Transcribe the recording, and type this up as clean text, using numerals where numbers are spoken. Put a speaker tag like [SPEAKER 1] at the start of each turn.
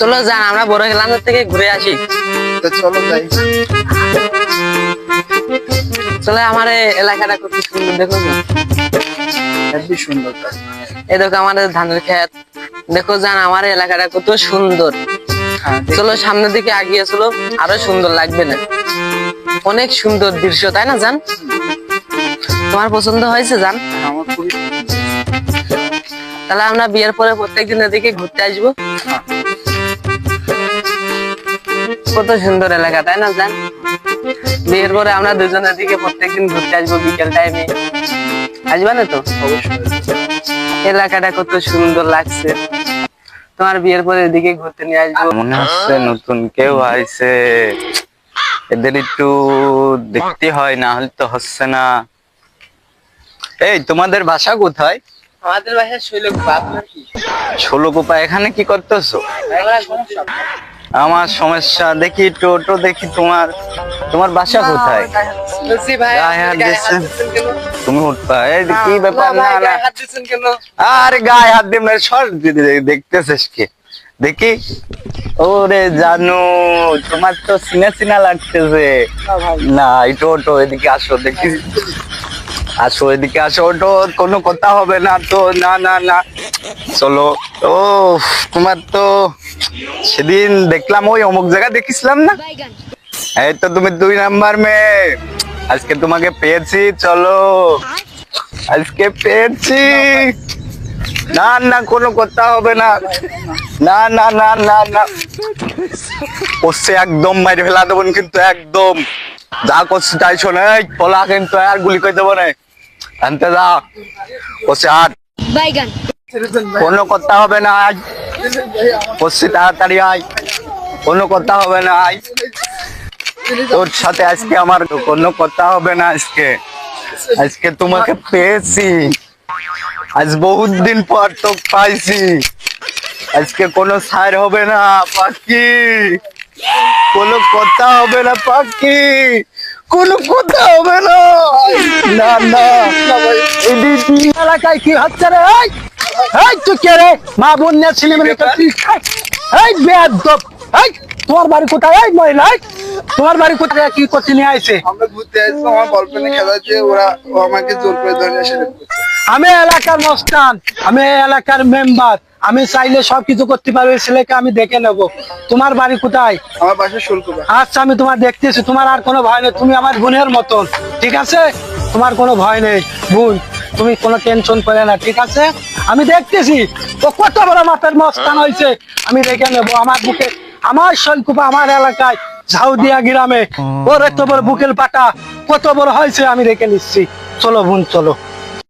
[SPEAKER 1] চলো যান আমরা বড় খেলাম থেকে ঘুরে আসি।
[SPEAKER 2] তো চলো যাই।
[SPEAKER 1] চলো আমার এই এলাকাটা কত সুন্দর দেখো না।
[SPEAKER 2] হেবি সুন্দর।
[SPEAKER 1] এই দেখো আমাদের ধানের ক্ষেত, দেখো যান আমার এই এলাকাটা কত সুন্দর। চলো সামনের দিকে আগিয়ে চলো, আরো সুন্দর লাগবে না? অনেক সুন্দর দৃশ্য তাই না জান? তোমার পছন্দ হয়েছে জান?
[SPEAKER 2] আমার খুবই
[SPEAKER 1] তাহলে আমরা বিয়ের পরে প্রত্যেকদিন এদিকে ঘুরতে আসবো। কত সুন্দর এলাকা তাই না জান? বিয়ের পরে আমরা দুজনের দিকে প্রত্যেকদিন ঘুরতে আসবো বিকেল টাইমে। আসবা না তো?
[SPEAKER 2] অবশ্যই।
[SPEAKER 1] এলাকাটা কত সুন্দর লাগছে, তোমার বিয়ের পরে এদিকে ঘুরতে নিয়ে আসবো।
[SPEAKER 3] মনে হচ্ছে নতুন কেউ আইছে, এদের একটু দেখতে হয়, না হলে তো হচ্ছে না। এই তোমাদের বাসা কোথায়?
[SPEAKER 1] আমাদের বাসায় শৈলকুপা, আপনার কি?
[SPEAKER 3] ষোলকোপা, এখানে কি করতেছো? আমার সমস্যা দেখি, টোটো দেখি। তোমার বাসা কোথায়?
[SPEAKER 1] বলছি ভাই
[SPEAKER 3] গায়ে হাত
[SPEAKER 1] গায়ে হাত
[SPEAKER 3] দিচ্ছেন।
[SPEAKER 1] দিচ্ছেন কেন?
[SPEAKER 3] তুমি উঠবা, এই কি ব্যাপার?
[SPEAKER 1] না
[SPEAKER 3] না
[SPEAKER 1] ভাই,
[SPEAKER 3] না,
[SPEAKER 1] গায়ে হাত দিচ্ছেন কেন?
[SPEAKER 3] আরে গায়ে হাত দিম না, সর। দেখতেছিস কি? দেখি। ওরে জানো, তোমার তো চিনা চিনা লাগতেছে। না একটু ওটো, এদিকে আসো দেখি। আসো এদিকে আসো, ওটো। কোনো কথা হবে না তো? না না না, চলো। ও তোমার তো সেদিন দেখলাম ওই অমুক জায়গা দেখিছিলাম না? এই তো তুমি 2 নাম্বার মেয়ে। আজকে তোমাকে পেয়েছি, চলো। আজকে পেয়েছি। না না, কোনো কথা হবে না। না না না না না, ওসে একদম মাইরে ফেলা দেবো কিন্তু, একদম যা করছি তাই শোনে। পলা কিন্তু আর গুলি করে দেবো না, আনতে যা। ওসে আট, কোনো কথা হবে না আজ। ওসে তাড়াতাড়ি আয়, কোনো কথা হবে না আয়। তোর সাথে আজকে আমার কোনো কথা হবে না। আজকে তোমাকে পেয়েছি, আজ বহুত দিন পর তো পাইছি। আজকে কোনো ছাড় হবে না পাখি, কোনো কথা হবে না পাখি, কোনো কথা হবে না। না না, এই এলাকায় কি হচ্ছে রে? এই তুই কে রে? মা বোন নিয়ে ছিলি মানে এই বেয়াদব। এই তোমার বাড়ি কোথায়? এই মহিলা, তোমার বাড়ি কোথায়? কি করতে নিয়ে আইছে?
[SPEAKER 2] আমরা ঘুরতে আসবো, আমার বলফ্রেন্ডে খেলাচ্ছে, ও আমাকে জোর করে ধরে এসে
[SPEAKER 4] আমি এলাকার মস্তান, আমি এলাকার মেম্বার, আমি চাইলে সবকিছু করতে পারবো। ছেলেকে আমি দেখে নেব। তোমার বাড়ি কোথায়?
[SPEAKER 2] আমার বাসা শুল্কবা।
[SPEAKER 4] আচ্ছা আমি তোমার দেখতেছি, তোমার আর কোনো ভয় নেই। তুমি আমার বোনের মতন, ঠিক আছে? তোমার কোনো ভয় নেই বোন, তুমি কোনো টেনশন করে না, ঠিক আছে? আমি দেখতেছি ও কত বড় মাপের মস্তান হয়েছে, আমি দেখে নেব। আমার বুকে, আমার শৈলকুপা, আমার এলাকায় ঝাউদিয়া গ্রামে ওর এত বড় বুকের পাটা কত বড় হয়েছে, আমি দেখে নিচ্ছি। চলো বোন চলো।